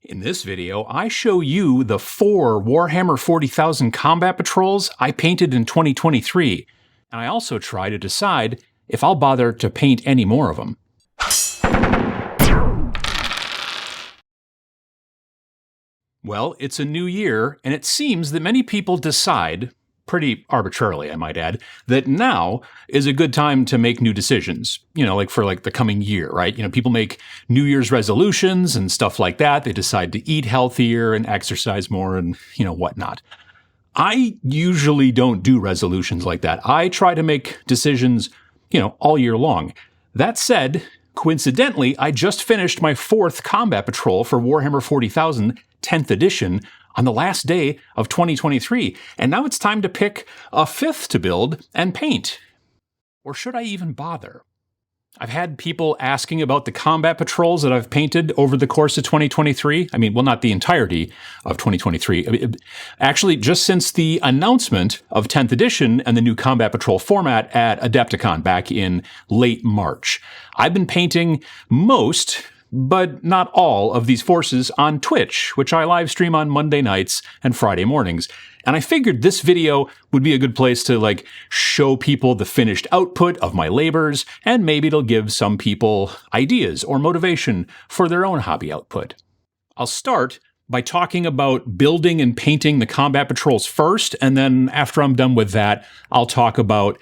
In this video, I show you the 4 Warhammer 40,000 combat patrols I painted in 2023, and I also try to decide if I'll bother to paint any more of them. Well, it's a new year, and it seems that many people decide, pretty arbitrarily I might add, that now is a good time to make new decisions, for the coming year, right? People make New Year's resolutions and stuff like that. They decide to eat healthier and exercise more and, whatnot. I usually don't do resolutions like that. I try to make decisions, all year long. That said, coincidentally, I just finished my 4th combat patrol for Warhammer 40,000 10th edition on the last day of 2023, and now it's time to pick a 5th to build and paint. Or should I even bother? I've had people asking about the combat patrols that I've painted over the course of 2023. Not the entirety of 2023. Actually, just since the announcement of 10th edition and the new combat patrol format at Adepticon back in late March. I've been painting most, but not all, of these forces on Twitch, which I live stream on Monday nights and Friday mornings. And I figured this video would be a good place to show people the finished output of my labors, and maybe it'll give some people ideas or motivation for their own hobby output. I'll start by talking about building and painting the combat patrols first, and then after I'm done with that, I'll talk about,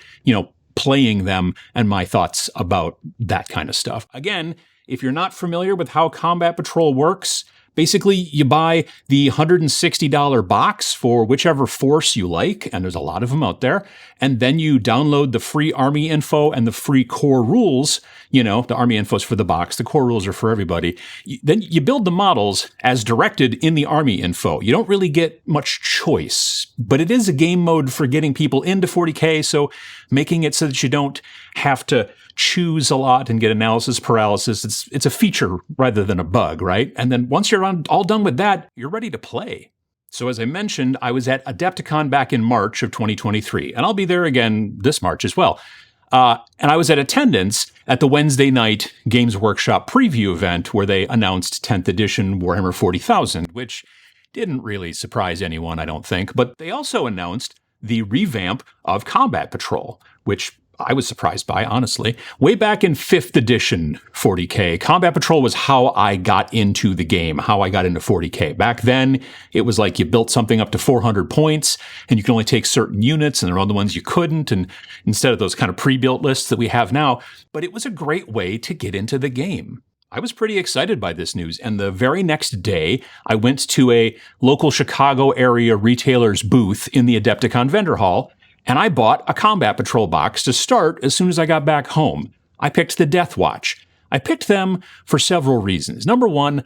playing them and my thoughts about that kind of stuff. Again, if you're not familiar with how Combat Patrol works, basically you buy the $160 box for whichever force you like, and there's a lot of them out there, and then you download the free army info and the free core rules. The army info's for the box, the core rules are for everybody. Then you build the models as directed in the army info. You don't really get much choice, but it is a game mode for getting people into 40K, so making it so that you don't have to choose a lot and get analysis paralysis. It's a feature rather than a bug, right? And then once you're all done with that, you're ready to play. So as I mentioned, I was at Adepticon back in March of 2023, and I'll be there again this March as well. And I was at attendance at the Wednesday night Games Workshop preview event where they announced 10th edition Warhammer 40,000, which didn't really surprise anyone, I don't think. But they also announced the revamp of Combat Patrol, which I was surprised by, honestly. Way back in 5th edition 40K, Combat Patrol was how I got into the game, how I got into 40K. Back then, it was like you built something up to 400 points, and you could only take certain units, and there were other ones you couldn't, and instead of those kind of pre-built lists that we have now. But it was a great way to get into the game. I was pretty excited by this news, and the very next day, I went to a local Chicago area retailer's booth in the Adepticon vendor hall, and I bought a Combat Patrol box to start as soon as I got back home. I picked the Deathwatch. I picked them for several reasons. Number one,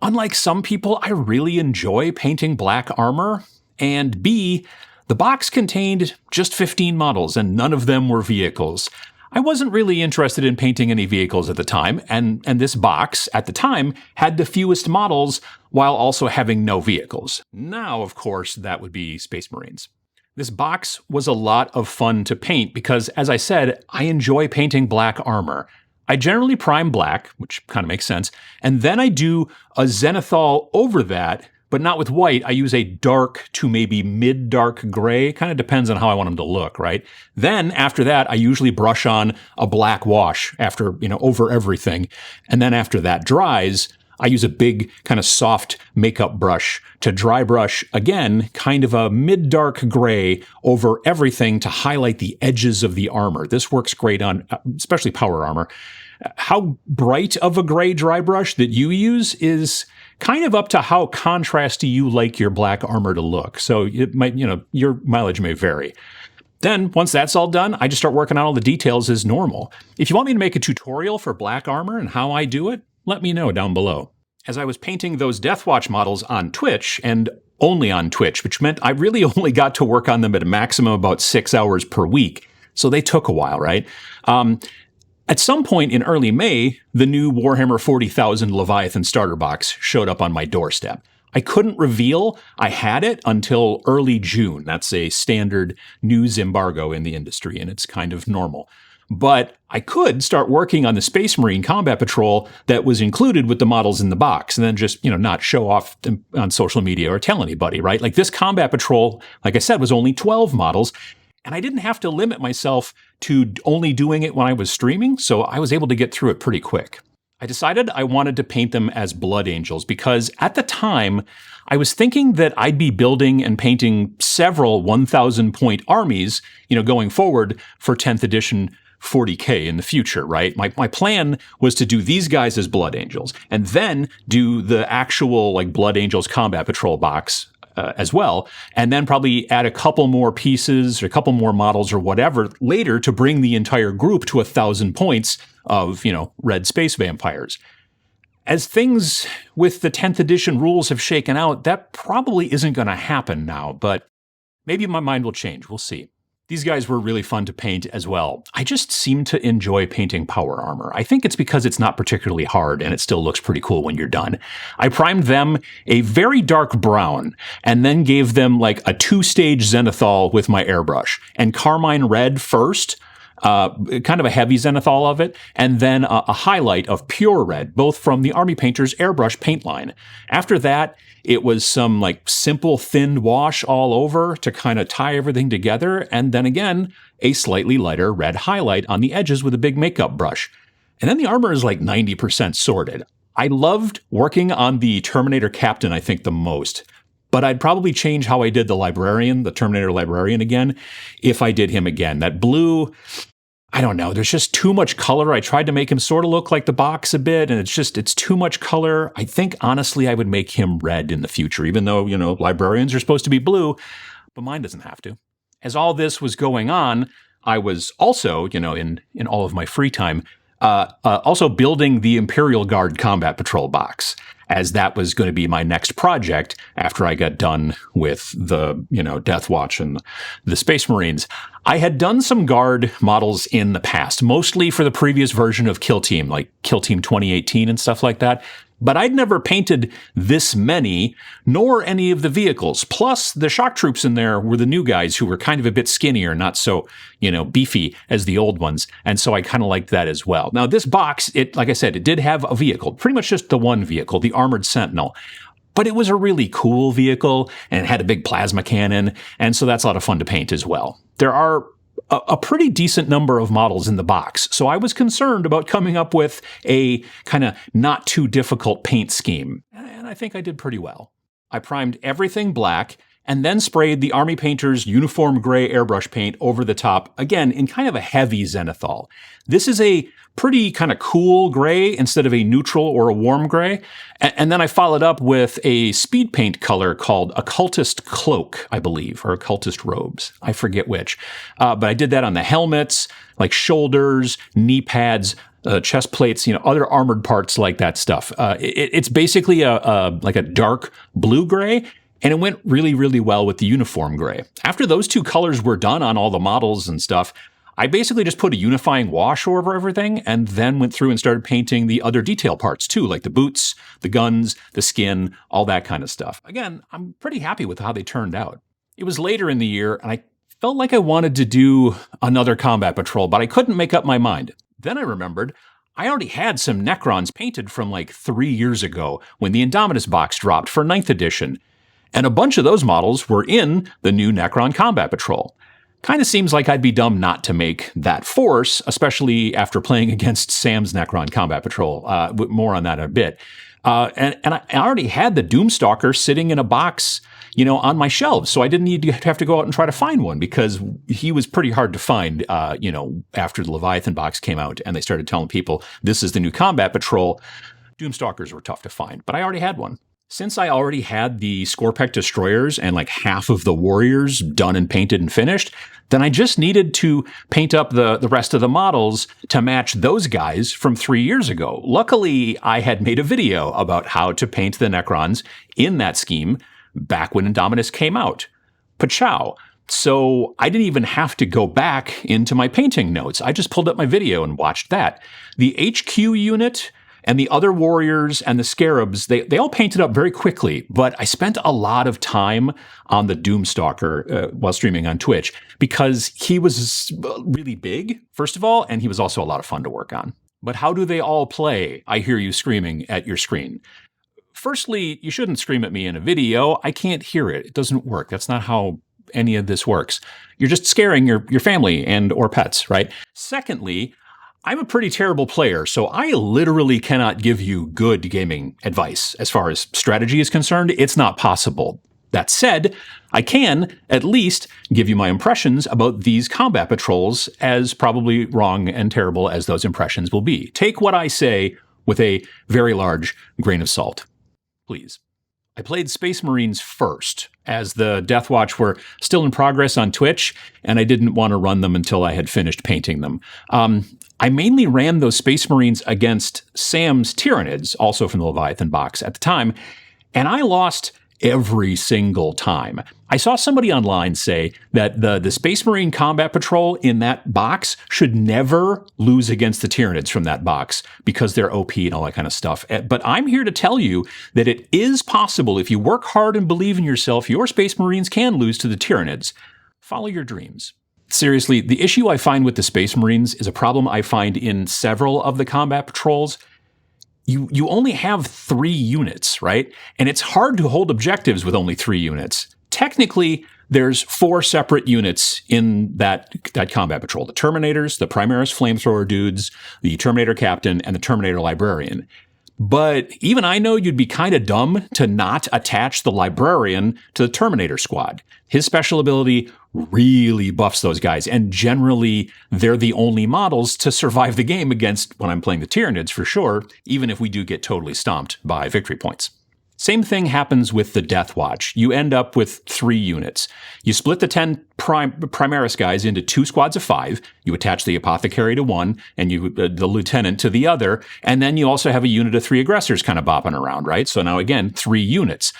unlike some people, I really enjoy painting black armor. And B, the box contained just 15 models, and none of them were vehicles. I wasn't really interested in painting any vehicles at the time, and this box, at the time, had the fewest models while also having no vehicles. Now, of course, that would be Space Marines. This box was a lot of fun to paint because, as I said, I enjoy painting black armor. I generally prime black, which kind of makes sense, and then I do a zenithal over that, but not with white. I use a dark to maybe mid-dark gray. Kind of depends on how I want them to look, right? Then, after that, I usually brush on a black wash over everything. And then after that dries, I use a big kind of soft makeup brush to dry brush, again, kind of a mid-dark gray over everything to highlight the edges of the armor. This works great on especially power armor. How bright of a gray dry brush that you use is kind of up to how contrasty you like your black armor to look. So it might, your mileage may vary. Then, once that's all done, I just start working on all the details as normal. If you want me to make a tutorial for black armor and how I do it, let me know down below. As I was painting those Deathwatch models on Twitch, and only on Twitch, which meant I really only got to work on them at a maximum about 6 hours per week, so they took a while, right? At some point in early May, the new Warhammer 40,000 Leviathan starter box showed up on my doorstep. I couldn't reveal I had it until early June. That's a standard news embargo in the industry, and it's kind of normal. But I could start working on the Space Marine Combat Patrol that was included with the models in the box, and then just, not show off on social media or tell anybody, right? Like this Combat Patrol, like I said, was only 12 models, and I didn't have to limit myself to only doing it when I was streaming, so I was able to get through it pretty quick. I decided I wanted to paint them as Blood Angels because at the time, I was thinking that I'd be building and painting several 1,000 point armies, going forward for 10th edition 40K in the future, right? My plan was to do these guys as Blood Angels and then do the actual Blood Angels Combat Patrol box as well, and then probably add a couple more pieces or a couple more models or whatever later to bring the entire group to 1,000 points of, red space vampires. As things with the 10th edition rules have shaken out, that probably isn't going to happen now, but maybe my mind will change. We'll see. These guys were really fun to paint as well. I just seem to enjoy painting power armor. I think it's because it's not particularly hard and it still looks pretty cool when you're done. I primed them a very dark brown and then gave them a 2-stage zenithal with my airbrush and carmine red first, kind of a heavy zenithal of it, and then a highlight of pure red, both from the Army Painter's airbrush paint line. After that, it was some simple thin wash all over to kind of tie everything together, and then again, a slightly lighter red highlight on the edges with a big makeup brush. And then the armor is 90% sorted. I loved working on the Terminator Captain, I think, the most. But I'd probably change how I did the Terminator Librarian again, if I did him again. That blue, I don't know, there's just too much color. I tried to make him sort of look like the box a bit, and it's too much color. I think, honestly, I would make him red in the future, even though, librarians are supposed to be blue, but mine doesn't have to. As all this was going on, I was also, in all of my free time, also building the Imperial Guard Combat Patrol box, as that was going to be my next project after I got done with the, Deathwatch and the Space Marines. I had done some Guard models in the past, mostly for the previous version of Kill Team, like Kill Team 2018 and stuff like that. But I'd never painted this many, nor any of the vehicles. Plus, the shock troops in there were the new guys who were kind of a bit skinnier, not so, beefy as the old ones. And so I kind of liked that as well. Now, this box, like I said, it did have a vehicle, pretty much just the one vehicle, the Armored Sentinel. But it was a really cool vehicle, and it had a big plasma cannon, and so that's a lot of fun to paint as well. There are a pretty decent number of models in the box, so I was concerned about coming up with a kind of not too difficult paint scheme, and I think I did pretty well. I primed everything black and then sprayed the Army Painter's uniform gray airbrush paint over the top, again, in kind of a heavy zenithal. This is a pretty kind of cool gray instead of a neutral or a warm gray. And then I followed up with a speed paint color called Occultist Cloak, I believe, or Occultist Robes. I forget which. But I did that on the helmets, like shoulders, knee pads, chest plates, other armored parts like that stuff. It's basically like a dark blue gray. And it went really, really well with the uniform gray. After those two colors were done on all the models and stuff, I basically just put a unifying wash over everything and then went through and started painting the other detail parts too, like the boots, the guns, the skin, all that kind of stuff. Again, I'm pretty happy with how they turned out. It was later in the year, and I felt like I wanted to do another combat patrol, but I couldn't make up my mind. Then I remembered I already had some Necrons painted from 3 years ago when the Indominus box dropped for 9th edition. And a bunch of those models were in the new Necron Combat Patrol. Kind of seems like I'd be dumb not to make that force, especially after playing against Sam's Necron Combat Patrol. More on that in a bit. And I already had the Doomstalker sitting in a box, on my shelves, so I didn't need to have to go out and try to find one because he was pretty hard to find, after the Leviathan box came out and they started telling people this is the new Combat Patrol. Doomstalkers were tough to find, but I already had one. Since I already had the Scorpec Destroyers and half of the Warriors done and painted and finished, then I just needed to paint up the rest of the models to match those guys from 3 years ago. Luckily, I had made a video about how to paint the Necrons in that scheme back when Indominus came out. Pachow. So I didn't even have to go back into my painting notes. I just pulled up my video and watched that. The HQ unit And the other warriors and the scarabs, they all painted up very quickly, but I spent a lot of time on the Doomstalker while streaming on Twitch because he was really big, first of all, and he was also a lot of fun to work on. But how do they all play? I hear you screaming at your screen. Firstly, you shouldn't scream at me in a video. I can't hear it. It doesn't work. That's not how any of this works. You're just scaring your family and or pets, right? Secondly, I'm a pretty terrible player, so I literally cannot give you good gaming advice. As far as strategy is concerned, it's not possible. That said, I can at least give you my impressions about these combat patrols, as probably wrong and terrible as those impressions will be. Take what I say with a very large grain of salt, please. I played Space Marines first, as the Deathwatch were still in progress on Twitch, and I didn't want to run them until I had finished painting them. I mainly ran those Space Marines against Sam's Tyranids, also from the Leviathan box at the time, and I lost every single time. I saw somebody online say that the Space Marine combat patrol in that box should never lose against the Tyranids from that box because they're OP and all that kind of stuff. But I'm here to tell you that it is possible. If you work hard and believe in yourself, your Space Marines can lose to the Tyranids. Follow your dreams. Seriously, the issue I find with the Space Marines is a problem I find in several of the combat patrols. You only have 3 units, right? And it's hard to hold objectives with only 3 units. Technically, there's 4 separate units in that combat patrol. The Terminators, the Primaris Flamethrower dudes, the Terminator Captain, and the Terminator Librarian. But even I know you'd be kind of dumb to not attach the Librarian to the Terminator squad. His special ability really buffs those guys, and generally they're the only models to survive the game against when I'm playing the Tyranids for sure, even if we do get totally stomped by victory points. Same thing happens with the Deathwatch. You end up with 3 units. You split the 10 Primaris guys into 2 squads of 5. You attach the Apothecary to one and the Lieutenant to the other. And then you also have a unit of 3 aggressors kind of bopping around, right? So now again, 3 units.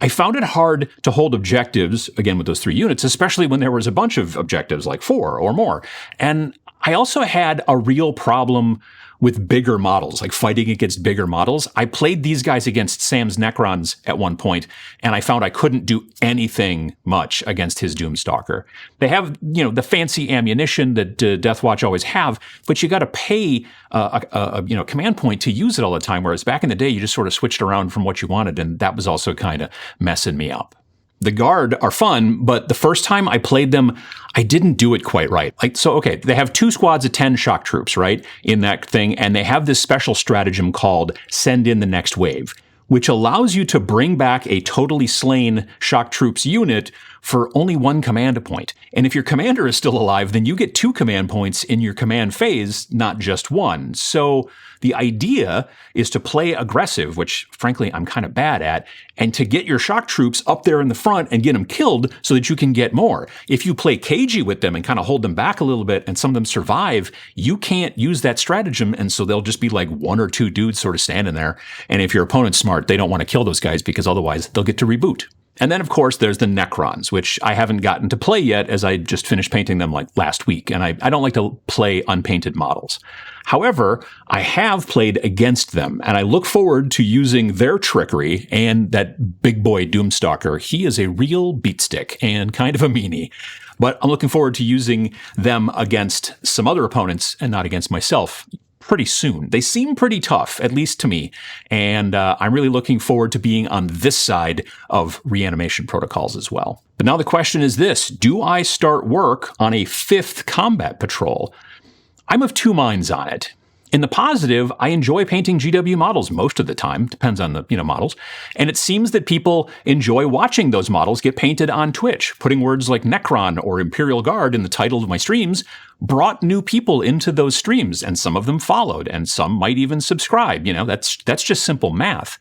I found it hard to hold objectives, again, with those 3 units, especially when there was a bunch of objectives, like 4 or more. And I also had a real problem with bigger models, like fighting against bigger models. I played these guys against Sam's Necrons at one point, and I found I couldn't do anything much against his Doomstalker. They have, the fancy ammunition that Deathwatch always have, but you got to pay a command point to use it all the time, whereas back in the day, you just sort of switched around from what you wanted, and that was also kind of messing me up. The Guard are fun, but the first time I played them, I didn't do it quite right. They have 2 squads of 10 shock troops, right, in that thing, and they have this special stratagem called Send in the Next Wave, which allows you to bring back a totally slain shock troops unit for only 1 command point. And if your commander is still alive, then you get 2 command points in your command phase, not just 1. So the idea is to play aggressive, which frankly I'm kind of bad at, and to get your shock troops up there in the front and get them killed so that you can get more. If you play cagey with them and kind of hold them back a little bit and some of them survive, you can't use that stratagem, and so they'll just be like 1 or 2 dudes sort of standing there. And if your opponent's smart, they don't want to kill those guys because otherwise they'll get to reboot. And then, of course, there's the Necrons, which I haven't gotten to play yet, as I just finished painting them like last week, and I don't like to play unpainted models. However, I have played against them, and I look forward to using their trickery and that big boy Doomstalker. He is a real beatstick and kind of a meanie. But I'm looking forward to using them against some other opponents and not against myself pretty soon. They seem pretty tough, at least to me, and I'm really looking forward to being on this side of reanimation protocols as well. But now the question is this: do I start work on a 5th combat patrol? I'm of 2 minds on it. In the positive, I enjoy painting GW models most of the time, depends on the models, and it seems that people enjoy watching those models get painted on Twitch. Putting words like Necron or Imperial Guard in the title of my streams brought new people into those streams, and some of them followed, and some might even subscribe. That's just simple math.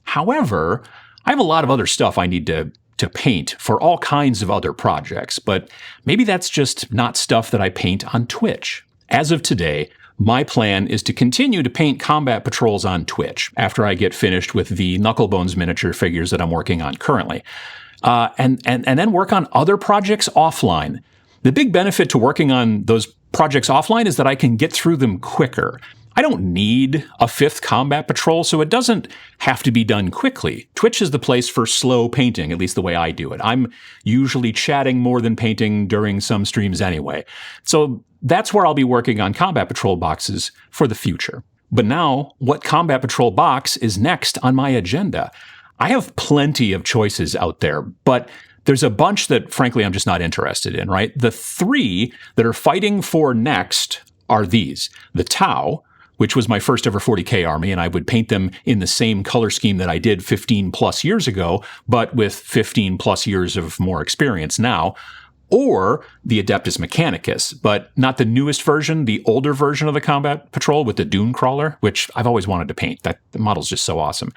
However, I have a lot of other stuff I need to paint for all kinds of other projects, but maybe that's just not stuff that I paint on Twitch. As of today, my plan is to continue to paint combat patrols on Twitch after I get finished with the Knucklebones miniature figures that I'm working on currently, and then work on other projects offline. The big benefit to working on those projects offline is that I can get through them quicker. I don't need a 5th combat patrol, so it doesn't have to be done quickly. Twitch is the place for slow painting, at least the way I do it. I'm usually chatting more than painting during some streams anyway. So that's where I'll be working on combat patrol boxes for the future. But now, what combat patrol box is next on my agenda? I have plenty of choices out there, but there's a bunch that, frankly, I'm just not interested in, right? The 3 that are fighting for next are these. The Tau, which was my first ever 40K army, and I would paint them in the same color scheme that I did 15 plus years ago, but with 15 plus years of more experience now. Or the Adeptus Mechanicus, but not the newest version, the older version of the Combat Patrol with the Dune Crawler, which I've always wanted to paint. That the model's just so awesome.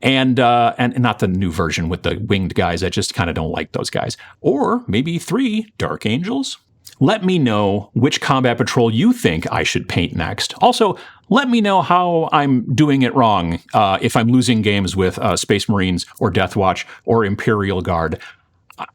And not the new version with the winged guys. I just kind of don't like those guys. Or maybe 3 Dark Angels. Let me know which Combat Patrol you think I should paint next. Also, let me know how I'm doing it wrong if I'm losing games with Space Marines or Deathwatch or Imperial Guard.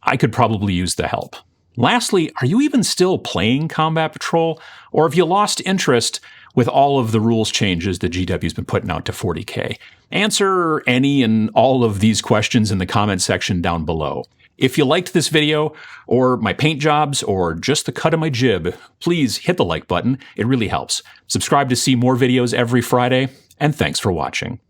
I could probably use the help. Lastly, are you even still playing Combat Patrol? Or have you lost interest with all of the rules changes that GW's been putting out to 40K? Answer any and all of these questions in the comment section down below. If you liked this video, or my paint jobs, or just the cut of my jib, please hit the like button. It really helps. Subscribe to see more videos every Friday, and thanks for watching.